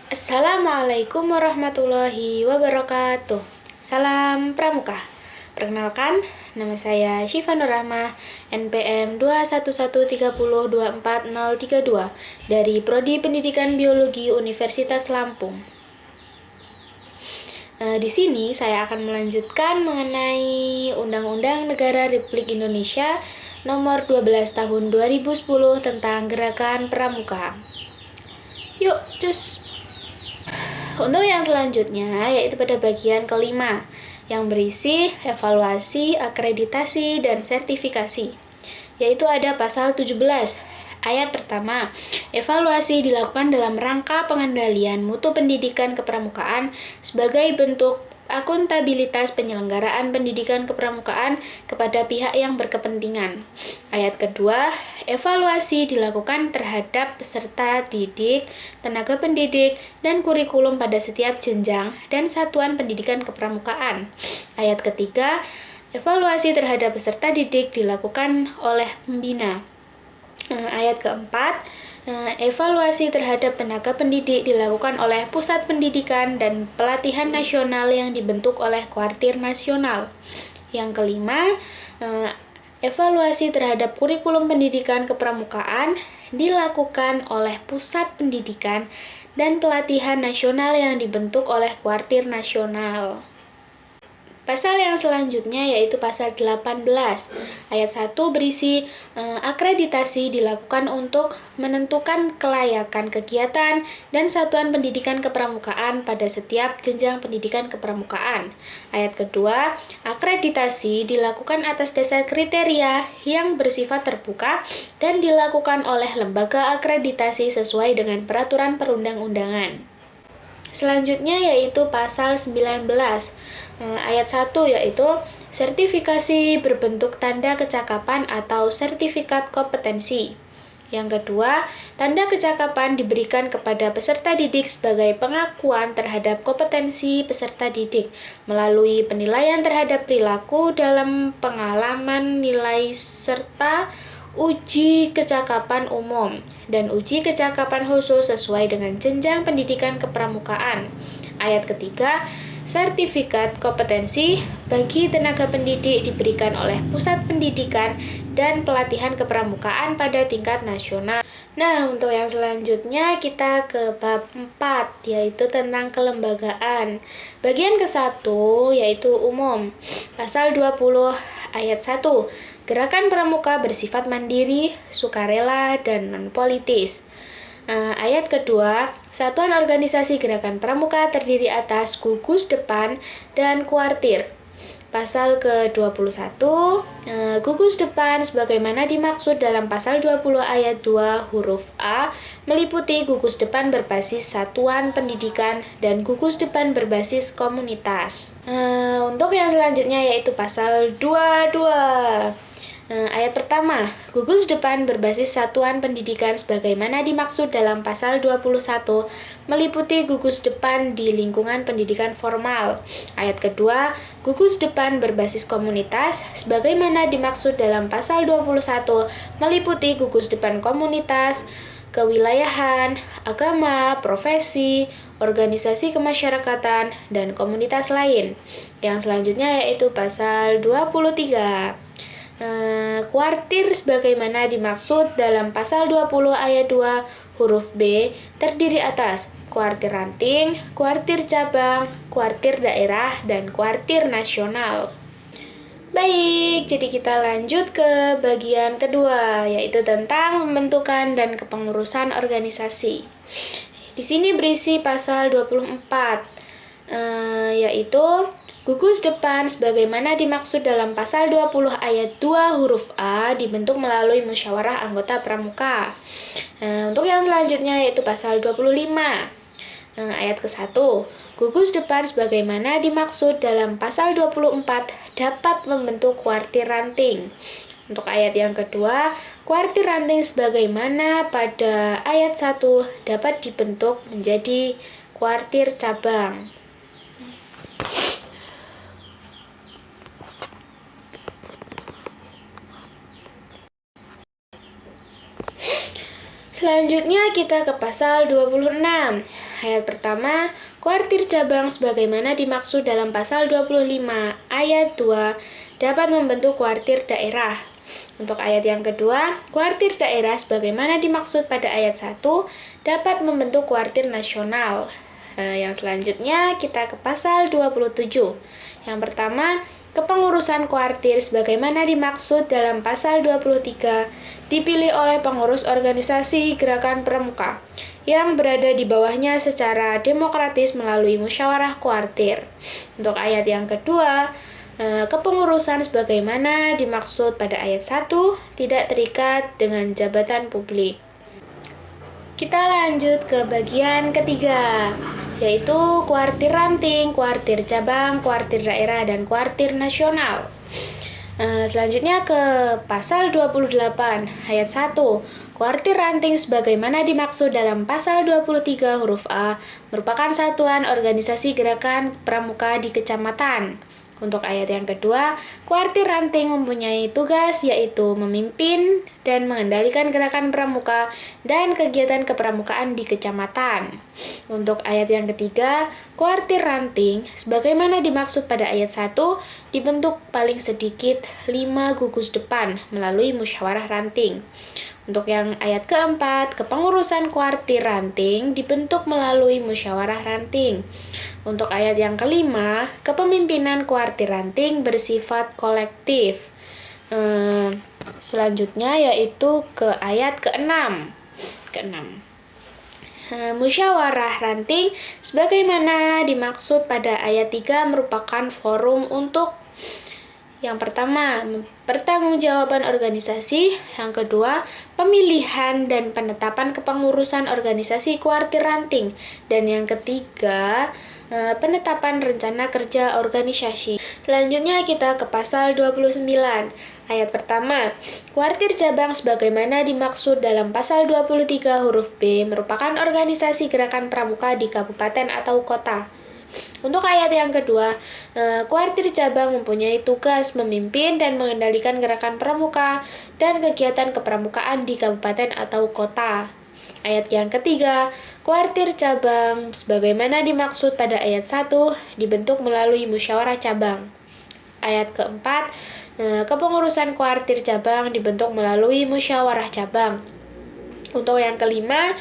Assalamualaikum warahmatullahi wabarakatuh. Salam Pramuka. Perkenalkan, nama saya Syifa Nur Rahmah, NPM 21130240032 dari Prodi Pendidikan Biologi Universitas Lampung. Di sini saya akan melanjutkan mengenai Undang-Undang Negara Republik Indonesia Nomor 12 Tahun 2010 tentang Gerakan Pramuka. Yuk, cus! Untuk yang selanjutnya yaitu pada bagian kelima yang berisi evaluasi, akreditasi, dan sertifikasi, yaitu ada pasal 17 ayat pertama. Evaluasi dilakukan dalam rangka pengendalian mutu pendidikan kepramukaan sebagai bentuk akuntabilitas penyelenggaraan pendidikan kepramukaan kepada pihak yang berkepentingan. Ayat kedua, evaluasi dilakukan terhadap peserta didik, tenaga pendidik, dan kurikulum pada setiap jenjang dan satuan pendidikan kepramukaan. Ayat ketiga, evaluasi terhadap peserta didik dilakukan oleh pembina. Ayat keempat, evaluasi terhadap tenaga pendidik dilakukan oleh Pusat Pendidikan dan Pelatihan Nasional yang dibentuk oleh Kuartir Nasional. Yang kelima, evaluasi terhadap kurikulum pendidikan kepramukaan dilakukan oleh Pusat Pendidikan dan Pelatihan Nasional yang dibentuk oleh Kuartir Nasional. Pasal yang selanjutnya yaitu pasal 18 ayat 1 berisi akreditasi dilakukan untuk menentukan kelayakan kegiatan dan satuan pendidikan kepramukaan pada setiap jenjang pendidikan kepramukaan. Ayat kedua, akreditasi dilakukan atas dasar kriteria yang bersifat terbuka dan dilakukan oleh lembaga akreditasi sesuai dengan peraturan perundang-undangan. Selanjutnya yaitu pasal 19 ayat 1 yaitu sertifikasi berbentuk tanda kecakapan atau sertifikat kompetensi. Yang kedua, tanda kecakapan diberikan kepada peserta didik sebagai pengakuan terhadap kompetensi peserta didik melalui penilaian terhadap perilaku dalam pengalaman nilai serta uji kecakapan umum dan uji kecakapan khusus sesuai dengan jenjang pendidikan kepramukaan. Ayat ketiga, sertifikat kompetensi bagi tenaga pendidik diberikan oleh Pusat Pendidikan dan Pelatihan Kepramukaan pada tingkat nasional. Nah, untuk yang selanjutnya kita ke bab 4, yaitu tentang kelembagaan. Bagian ke-1 yaitu umum. Pasal 20 ayat 1. Gerakan pramuka bersifat mandiri, sukarela, dan non-politis. Ayat kedua, satuan organisasi gerakan pramuka terdiri atas gugus depan dan kuartir. Pasal ke-21, gugus depan sebagaimana dimaksud dalam pasal 20 ayat 2 huruf A meliputi gugus depan berbasis satuan pendidikan dan gugus depan berbasis komunitas. Untuk yang selanjutnya yaitu pasal 22. Ayat pertama, gugus depan berbasis satuan pendidikan sebagaimana dimaksud dalam pasal 21 meliputi gugus depan di lingkungan pendidikan formal. Ayat kedua, gugus depan berbasis komunitas sebagaimana dimaksud dalam pasal 21 meliputi gugus depan komunitas, kewilayahan, agama, profesi, organisasi kemasyarakatan, dan komunitas lain. Yang selanjutnya yaitu pasal 23. Kuartir sebagaimana dimaksud dalam pasal 20 ayat 2 huruf B terdiri atas kuartir ranting, kuartir cabang, kuartir daerah, dan kuartir nasional. Baik, jadi kita lanjut ke bagian kedua, yaitu tentang pembentukan dan kepengurusan organisasi. Di sini berisi pasal 24, yaitu gugus depan sebagaimana dimaksud dalam pasal 20 ayat 2 huruf A dibentuk melalui musyawarah anggota pramuka. Untuk yang selanjutnya yaitu pasal 25. Ayat ke-1. Gugus depan sebagaimana dimaksud dalam pasal 24 dapat membentuk kuartir ranting. Untuk ayat yang kedua, kuartir ranting sebagaimana pada ayat 1 dapat dibentuk menjadi kuartir cabang. Selanjutnya kita ke pasal 26. Ayat pertama, kuartir cabang sebagaimana dimaksud dalam pasal 25 ayat 2 dapat membentuk kuartir daerah. Untuk ayat yang kedua, kuartir daerah sebagaimana dimaksud pada ayat 1 dapat membentuk kuartir nasional. Yang selanjutnya kita ke pasal 27. Yang pertama, kepengurusan kuartir sebagaimana dimaksud dalam pasal 23 dipilih oleh pengurus organisasi gerakan pramuka yang berada di bawahnya secara demokratis melalui musyawarah kuartir. Untuk ayat yang kedua, kepengurusan sebagaimana dimaksud pada ayat 1 tidak terikat dengan jabatan publik. Kita lanjut ke bagian ketiga, yaitu kuartir ranting, kuartir cabang, kuartir daerah, dan kuartir nasional. Selanjutnya ke pasal 28 ayat 1. Kuartir ranting sebagaimana dimaksud dalam pasal 23 huruf A merupakan satuan organisasi gerakan pramuka di kecamatan. Untuk ayat yang kedua, kuartir ranting mempunyai tugas yaitu memimpin dan mengendalikan gerakan pramuka dan kegiatan kepramukaan di kecamatan. Untuk ayat yang ketiga, kuartir ranting sebagaimana dimaksud pada ayat 1 dibentuk paling sedikit 5 gugus depan melalui musyawarah ranting. Untuk yang ayat keempat, kepengurusan kuartir ranting dibentuk melalui musyawarah ranting. Untuk ayat yang kelima, kepemimpinan kuartir ranting bersifat kolektif. Selanjutnya yaitu ke ayat ke-6. Musyawarah ranting sebagaimana dimaksud pada ayat 3 merupakan forum untuk yang pertama, pertanggungjawaban organisasi. Yang kedua, pemilihan dan penetapan kepengurusan organisasi kuartir ranting. Dan yang ketiga, penetapan rencana kerja organisasi. Selanjutnya kita ke pasal 29. Ayat pertama, kuartir cabang sebagaimana dimaksud dalam pasal 23 huruf B merupakan organisasi gerakan pramuka di kabupaten atau kota. Untuk ayat yang kedua, kuartir cabang mempunyai tugas memimpin dan mengendalikan gerakan pramuka dan kegiatan kepramukaan di kabupaten atau kota. Ayat yang ketiga, kuartir cabang sebagaimana dimaksud pada ayat 1 dibentuk melalui musyawarah cabang. Ayat keempat, kepengurusan kuartir cabang dibentuk melalui musyawarah cabang. Untuk yang kelima,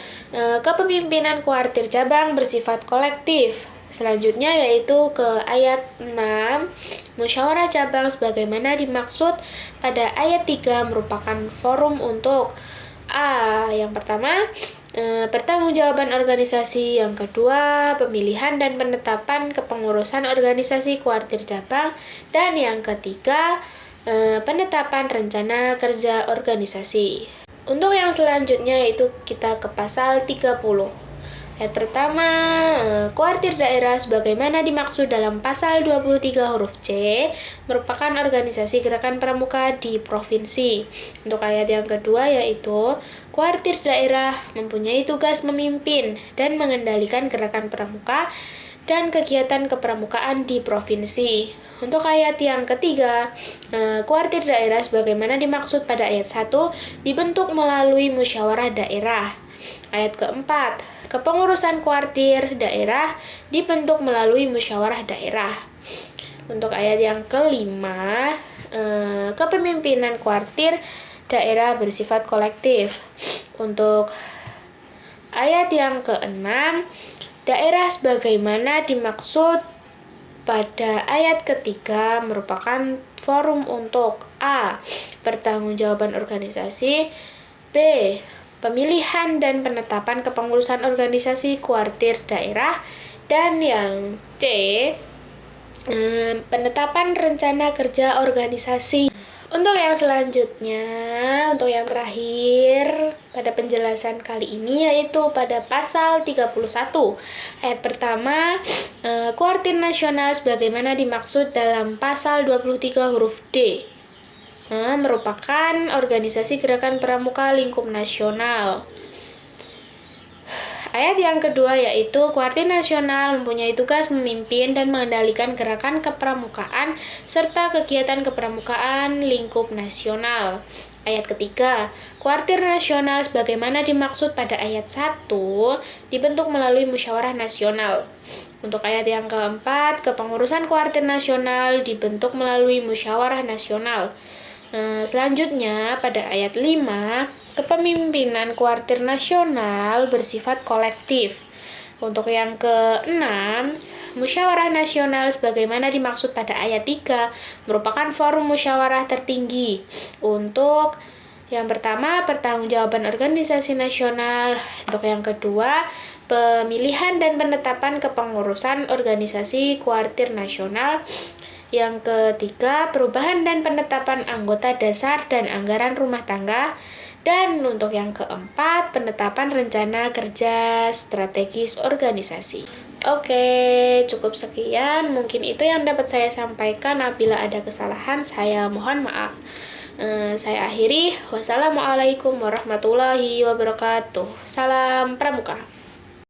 kepemimpinan kuartir cabang bersifat kolektif. Selanjutnya yaitu ke ayat 6, musyawarah cabang sebagaimana dimaksud pada ayat 3 merupakan forum untuk A. Yang pertama, pertanggungjawaban organisasi. Yang kedua, pemilihan dan penetapan kepengurusan organisasi kuartir cabang. Dan yang ketiga, penetapan rencana kerja organisasi. Untuk yang selanjutnya itu kita ke pasal 30. Ayat pertama, kuartir daerah sebagaimana dimaksud dalam pasal 23 huruf C merupakan organisasi gerakan pramuka di provinsi. Untuk ayat yang kedua yaitu, kuartir daerah mempunyai tugas memimpin dan mengendalikan gerakan pramuka dan kegiatan kepramukaan di provinsi. Untuk ayat yang ketiga, kuartir daerah sebagaimana dimaksud pada ayat 1 dibentuk melalui musyawarah daerah. Ayat keempat, kepengurusan kuartir daerah dibentuk melalui musyawarah daerah. Untuk ayat yang kelima, kepemimpinan kuartir daerah bersifat kolektif. Untuk ayat yang keenam, daerah sebagaimana dimaksud pada ayat ketiga merupakan forum untuk A. Pertanggungjawaban organisasi, B. Pemilihan dan penetapan kepengurusan organisasi kuartir daerah, dan yang C. Penetapan rencana kerja organisasi. Untuk yang selanjutnya, untuk yang terakhir pada penjelasan kali ini yaitu pada pasal 31. Ayat pertama, kuartir nasional sebagaimana dimaksud dalam pasal 23 huruf D. Merupakan organisasi gerakan pramuka lingkup nasional. Ayat yang kedua yaitu kuartir nasional mempunyai tugas memimpin dan mengendalikan gerakan kepramukaan serta kegiatan kepramukaan lingkup nasional. Ayat ketiga, Kuartir nasional sebagaimana dimaksud pada ayat 1 dibentuk melalui musyawarah nasional. Untuk ayat yang keempat, kepengurusan kuartir nasional dibentuk melalui musyawarah nasional. Selanjutnya, pada ayat 5, kepemimpinan kuartir nasional bersifat kolektif. Untuk yang keenam, musyawarah nasional sebagaimana dimaksud pada ayat 3 merupakan forum musyawarah tertinggi. Untuk yang pertama, pertanggungjawaban organisasi nasional. Untuk yang kedua, pemilihan dan penetapan kepengurusan organisasi kuartir nasional. Yang ketiga, perubahan dan penetapan anggota dasar dan anggaran rumah tangga. Dan untuk yang keempat, penetapan rencana kerja strategis organisasi. Oke, cukup sekian. Mungkin itu yang dapat saya sampaikan. Apabila ada kesalahan, saya mohon maaf. Saya akhiri. Wassalamualaikum warahmatullahi wabarakatuh. Salam Pramuka.